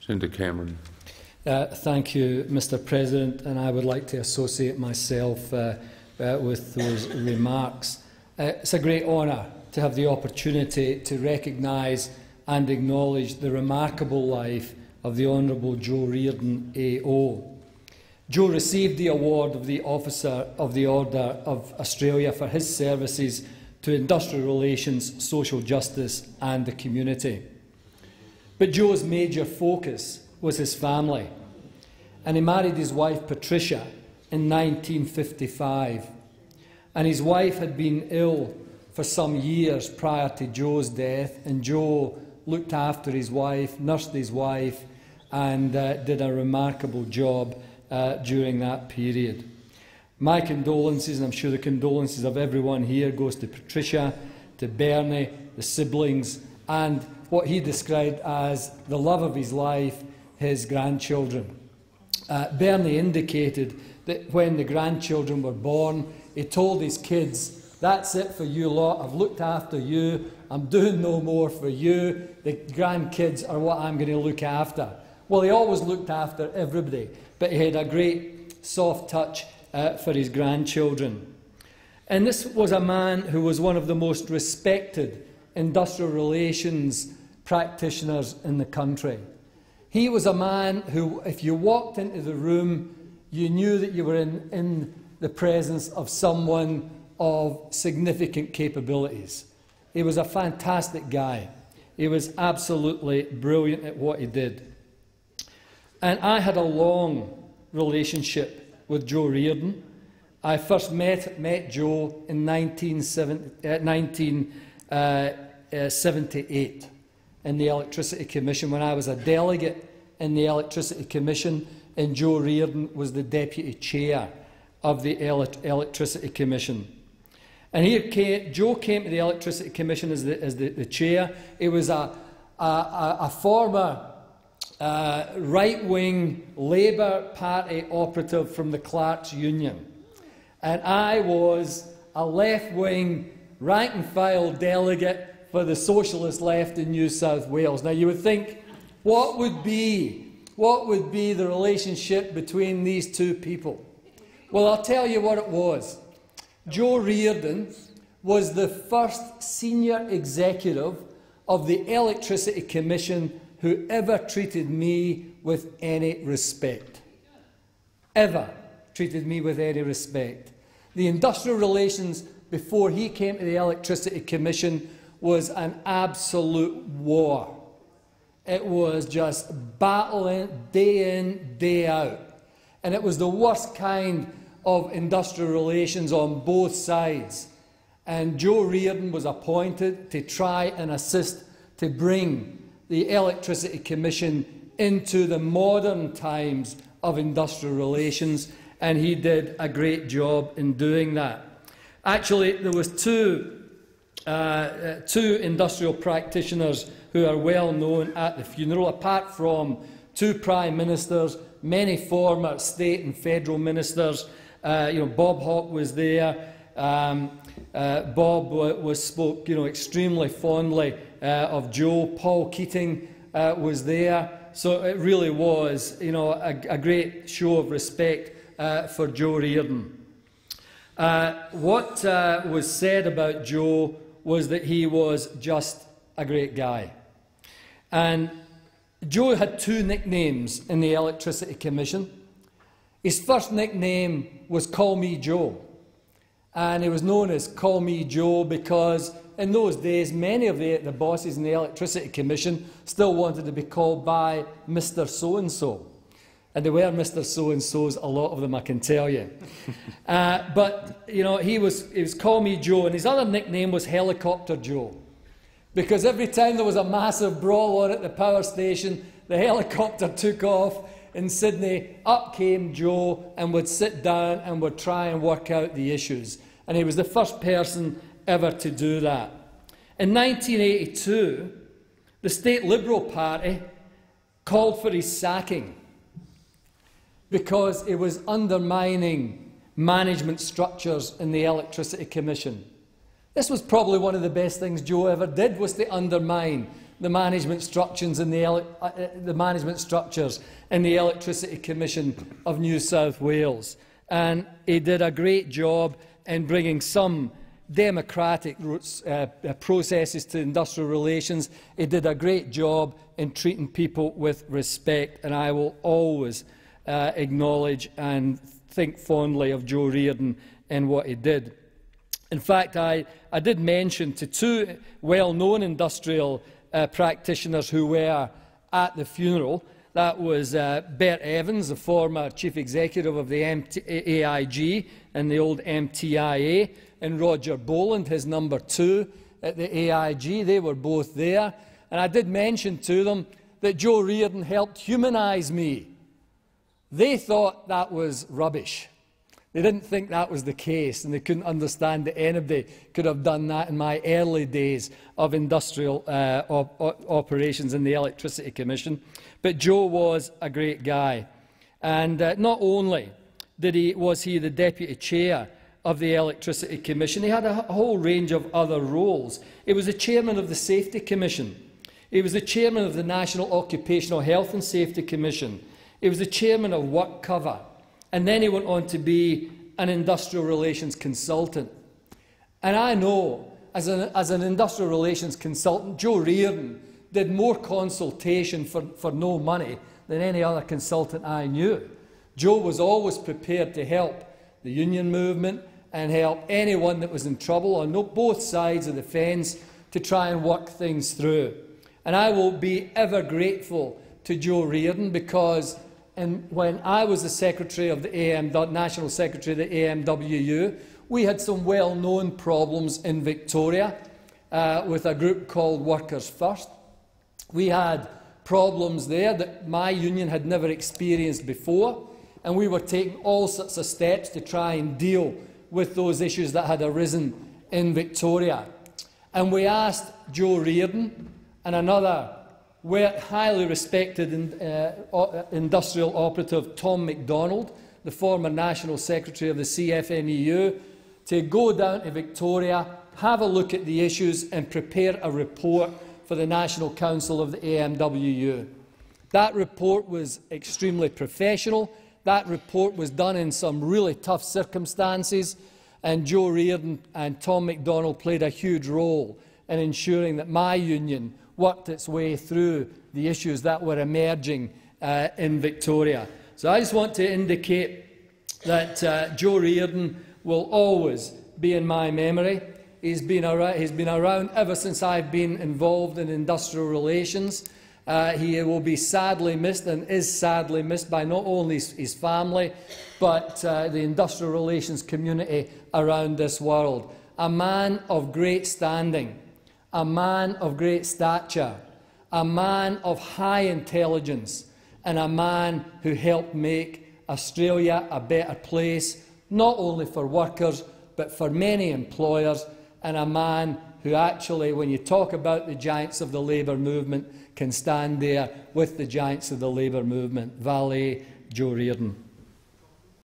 Senator Cameron. Thank you, Mr President, and I would like to associate myself with those remarks. It's a great honour to have the opportunity to recognise and acknowledge the remarkable life of the Honourable Joe Riordan AO. Joe received the award of the Officer of the Order of Australia for his services to industrial relations, social justice and the community. But Joe's major focus was his family, and he married his wife Patricia in 1955, and his wife had been ill for some years prior to Joe's death, and Joe looked after his wife, nursed his wife, and did a remarkable job during that period. My condolences, and I'm sure the condolences of everyone here, goes to Patricia, to Bernie, the siblings, and what he described as the love of his life, his grandchildren. Bernie indicated that when the grandchildren were born, he told his kids, "That's it for you lot, I've looked after you, I'm doing no more for you, the grandkids are what I'm going to look after." Well, he always looked after everybody, but he had a great soft touch for his grandchildren. And this was a man who was one of the most respected industrial relations practitioners in the country. He was a man who, if you walked into the room, you knew that you were in the presence of someone of significant capabilities. He was a fantastic guy. He was absolutely brilliant at what he did. And I had a long relationship with Joe Riordan. I first met Joe in 1978 in the Electricity Commission, when I was a delegate in the Electricity Commission, and Joe Riordan was the deputy chair of the Electricity Commission. And Joe came to the Electricity Commission as the chair. He was a former right-wing Labour Party operative from the Clerks' Union, and I was a left-wing rank-and-file delegate for the socialist left in New South Wales. Now, you would think, what would be the relationship between these two people? Well, I'll tell you what it was. Joe Riordan was the first senior executive of the Electricity Commission who ever treated me with any respect. Ever treated me with any respect. The industrial relations before he came to the Electricity Commission was an absolute war. It was just battling day in, day out. And it was the worst kind of industrial relations on both sides. And Joe Riordan was appointed to try and assist to bring the Electricity Commission into the modern times of industrial relations, and he did a great job in doing that. Actually, there was two industrial practitioners who are well known at the funeral, apart from two prime ministers, many former state and federal ministers. Bob Hawke was there. Bob spoke extremely fondly of Joe. Paul Keating was there. So it really was a great show of respect for Joe Riordan. What was said about Joe was that he was just a great guy. And Joe had two nicknames in the Electricity Commission. His first nickname was Call Me Joe. And he was known as Call Me Joe because in those days many of the bosses in the Electricity Commission still wanted to be called by Mr. So-and-so. And they were Mr. So-and-sos, a lot of them, I can tell you. But he was Call Me Joe, and his other nickname was Helicopter Joe, because every time there was a massive brawl on at the power station, the helicopter took off in Sydney, up came Joe and would sit down and would try and work out the issues. And he was the first person ever to do that. In 1982, the State Liberal Party called for his sacking because it was undermining management structures in the Electricity Commission. This was probably one of the best things Joe ever did, was to undermine the management structures in the Electricity Commission of New South Wales. And he did a great job in bringing some democratic processes to industrial relations. He did a great job in treating people with respect, and I will always acknowledge and think fondly of Joe Riordan and what he did. In fact, I did mention to two well-known industrial practitioners who were at the funeral. That was Bert Evans, the former chief executive of the AIG and the old MTIA, and Roger Boland, his number 2 at the AIG. They were both there. And I did mention to them that Joe Riordan helped humanise me. They thought that was rubbish. They didn't think that was the case, and they couldn't understand that anybody could have done that in my early days of industrial operations in the Electricity Commission. But Joe was a great guy. And not only was he the deputy chair of the Electricity Commission, he had a whole range of other roles. He was the chairman of the Safety Commission. He was the chairman of the National Occupational Health and Safety Commission. He was the chairman of Work Cover. And then he went on to be an industrial relations consultant. And I know, as an industrial relations consultant, Joe Riordan did more consultation for no money than any other consultant I knew. Joe was always prepared to help the union movement and help anyone that was in trouble on both sides of the fence to try and work things through. And I will be ever grateful to Joe Riordan, because when I was the secretary of the National Secretary of the AMWU, we had some well-known problems in Victoria with a group called Workers First. We had problems there that my union had never experienced before, and we were taking all sorts of steps to try and deal with those issues that had arisen in Victoria. And we asked Joe Riordan and another highly respected industrial operative, Tom MacDonald, the former National Secretary of the CFMEU, to go down to Victoria, have a look at the issues and prepare a report for the National Council of the AMWU. That report was extremely professional. That report was done in some really tough circumstances, and Joe Riordan and Tom MacDonald played a huge role in ensuring that my union worked its way through the issues that were emerging in Victoria. So I just want to indicate that Joe Riordan will always be in my memory. He's been around ever since I've been involved in industrial relations. He will be sadly missed, and is sadly missed, by not only his family, but the industrial relations community around this world. A man of great standing, a man of great stature, a man of high intelligence, and a man who helped make Australia a better place, not only for workers, but for many employers, and a man who actually, when you talk about the giants of the labour movement, can stand there with the giants of the labour movement. Valet Joe Riordan.